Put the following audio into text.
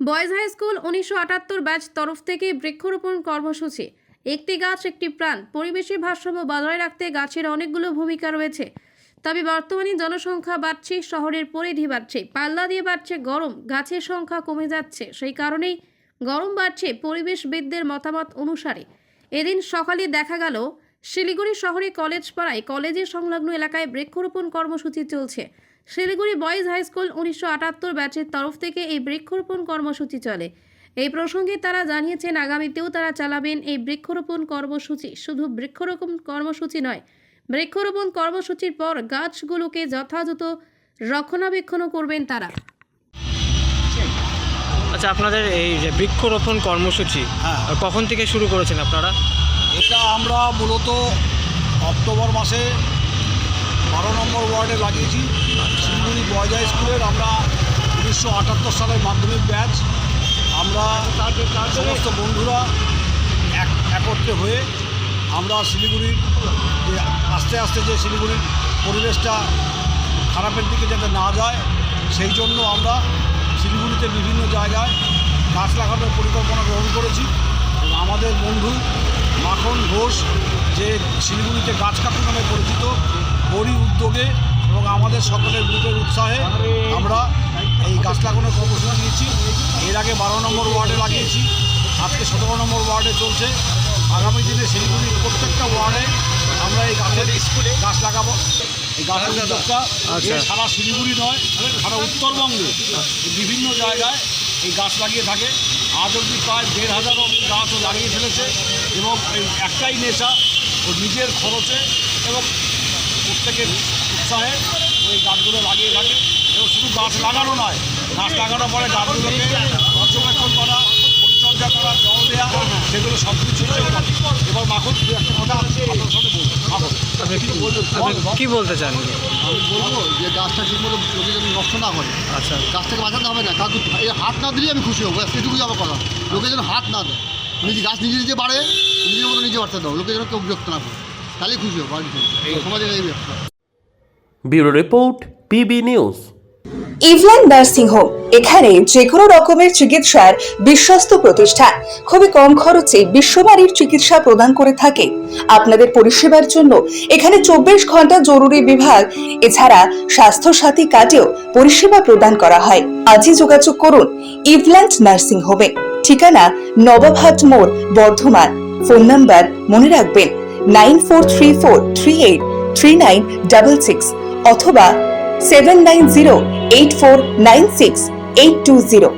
Boys high school 1978 batch তরফ থেকে বৃক্ষরোপণ কর্মসূচি। একটি গাছ একটি প্রাণ। পরিবেশের ভারসাম্য বজায় রাখতে গাছের অনেকগুলো ভূমিকা রয়েছে। তবে বর্তমানে জনসংখ্যা বাড়ছে, শহরের পরিধি বাড়ছে, পাল্লা দিয়ে বাড়ছে গরম, গাছের সংখ্যা কমে যাচ্ছে। সেই কারণেই গরম বাড়ছে পরিবেশবিদদের মতামত অনুসারে। এদিন সকালে দেখা গেল শিলিগুড়ি শহরে কলেজ পাড়ায় কলেজের সংলগ্ন এলাকায় বৃক্ষরোপণ কর্মসূচি চলছে। শিলিগুড়ি বয়েজ হাই স্কুল 1978 ব্যাচের তরফ থেকে এই বৃক্ষরোপণ কর্মসূচি চলে। এই প্রসঙ্গে তারা জানিয়েছেন আগামীতেও তারা চালাবেন এই বৃক্ষরোপণ কর্মসূচি। শুধু বৃক্ষরোপণ কর্মসূচি নয়, বৃক্ষরোপণ কর্মসূচির পর গাছগুলোকে যথাযথ রক্ষণাবেক্ষণও করবেন তারা। আচ্ছা, আপনাদের এই যে বৃক্ষরোপণ কর্মসূচি কখন থেকে শুরু করেছেন আপনারা? এটা আমরা মূলত অক্টোবর মাসে 12 নম্বর ওয়ার্ডে লাগিয়েছি। শিলিগুড়ি বয়েজ হাই স্কুলের আমরা 1978 সালের মাধ্যমিক ব্যাচ। আমরা সমস্ত বন্ধুরা একত্রে হয়ে আমরা শিলিগুড়ির যে আস্তে আস্তে যে শিলিগুড়ির পরিবেশটা খারাপের দিকে যাতে না যায়, সেই জন্য আমরা শিলিগুড়িতে বিভিন্ন জায়গায় গাছ লাগানোর পরিকল্পনা গ্রহণ করেছি। আমাদের বন্ধু মাখন ঘোষ, যে শিলিগুড়িতে গাছ কাকু নামে পরিচিত, ওরই উদ্যোগে এবং আমাদের সকলের গ্রুপের উৎসাহে আমরা এই গাছ লাগানোর কর্মসূচি নিয়েছি। এর আগে 12 নম্বর ওয়ার্ডে লাগিয়েছি, আজকে 17 নম্বর ওয়ার্ডে চলছে। আগামী দিনে শিলিগুড়ির প্রত্যেকটা ওয়ার্ডে আমরা এই গাছের স্কুলে গাছ লাগাবো। এই গাছের উদ্যোগটা সারা শিলিগুড়ি নয়, সারা উত্তরবঙ্গে বিভিন্ন জায়গায় এই গাছ লাগিয়ে থাকে। আজ অবধি প্রায় 1500 গাছও লাগিয়ে ফেলেছে এবং এই একটাই নেশা, ও নিজের খরচে এবং প্রত্যেকের উৎসাহে ওই গাছগুলো লাগিয়ে থাকে। এবং শুধু গাছ লাগানো নয়, গাছ লাগানোর পরে গাছগুলোকে পর্যবেক্ষণ করা, পরিচর্যা করা, জল দেওয়া, সেগুলো সব কিছু এবার মাখন একটা কথা আপনার সামনে কি বলতে চান? আমি বলবো যে গাছটা ঠিকমতো লোকে যেন নষ্ট না করে। আচ্ছা, গাছটাকে বাঁচাতে হবে না, কাকু হাত না দিলেই আমি খুশি হবো। এটুকুই আমার কথা, লোকে যেন হাত না দেয়। নিজে গাছ নিজে নিজে বাড়ে, নিজের মতো নিজে বাড়তে দাও, লোকে যেন কেউ বিরক্ত না করে, তাহলেই খুশি হবো। সমাজের এই ব্যবস্থা। Bureau report, PB news. ইভল্যান্ড নার্সিং হোম, এখানে যে কোনো রকমের চিকিৎসার বিশ্বস্ত প্রতিষ্ঠান। খুবই কম খরচে বিশ্বমানের চিকিৎসা প্রদান করে থাকে। আপনাদের পরিষেবার জন্য এখানে 24 ঘন্টা জরুরি বিভাগ, এছাড়া স্বাস্থ্য সাথী কার্ডেও পরিষেবা প্রদান করা হয়। আজই যোগাযোগ করুন ইভল্যান্ড নার্সিং হোমে। ঠিকানা নবাবহাট মোড়, বর্ধমান। ফোন নাম্বার মনে রাখবেন 9434383966 অথবা 7908496820।